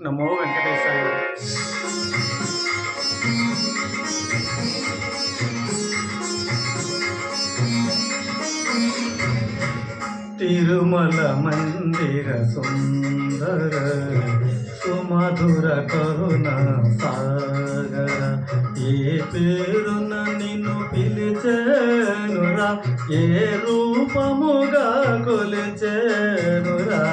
నమో వెంకటేశాయ. తిరుమల మందిర సుందర సుమధుర కరుణ సాగర, ఏ పేరున నిన్ను పిలిచేనురా, ఏ రూపముగా కొలిచేనురా.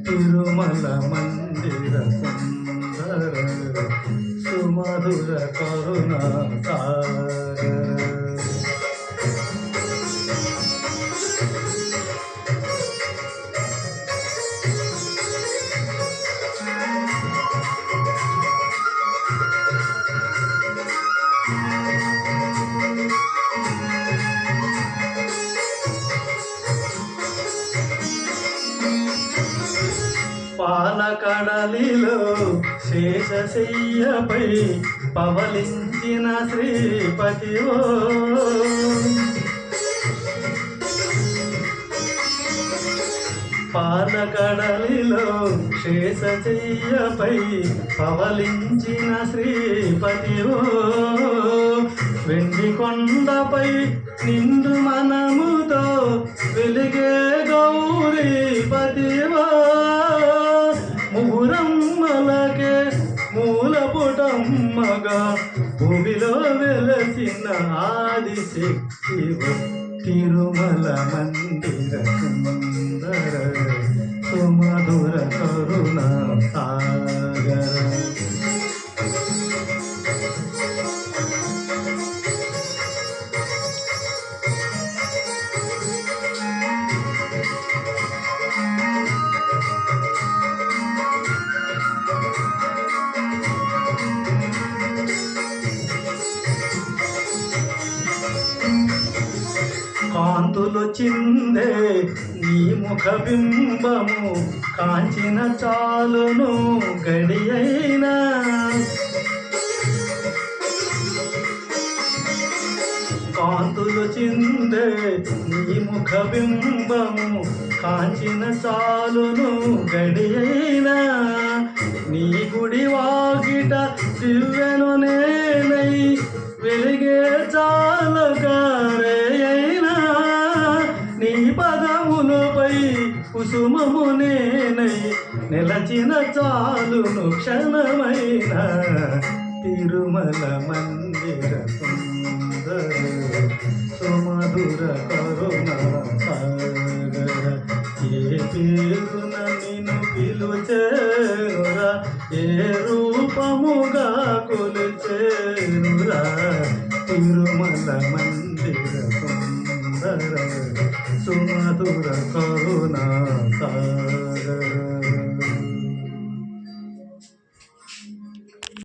తిరుమల మందిర సుందర సుమధుర కరుణ సాగర. పాలకడలిలో శేషశయ్యపై పవలించిన శ్రీపతివో, పాలకడలిలో శేషశయ్యపై పవలించిన శ్రీపతివో, వెండి కొండపై నిండు మనముతో వెలిగే గౌరీపతివో, ముగురమ్మలకే మూలపుటమ్మగా భూమిలో వెలసిన ఆదిశక్తివో. తిరుమల మందిర సుందర సుమధుర కరుణ సాగర. కాంతులు చిందే నీ ముఖ బింబము కాంచిన చాలును గడియైనా, కాంతులు చిందే నీ ముఖ బింబము కాంచిన చాలును గడియైనా, నీ గుడి వాకిట దివ్యను నేనై వెలిగే చాలకారైనా, నీ పదములపై కుసుమము నేనై నిలచిన చాలును క్షణమైన. తిరుమల మందిర సుందర సుమధుర కరుణ సాగర, ఏ పేరున నిన్ను పిలుచేనురా, ఏ రూపముగా కొలిచేనురా. తిరుమల మందిర సుందర సుమధుర కరుణ సాగర.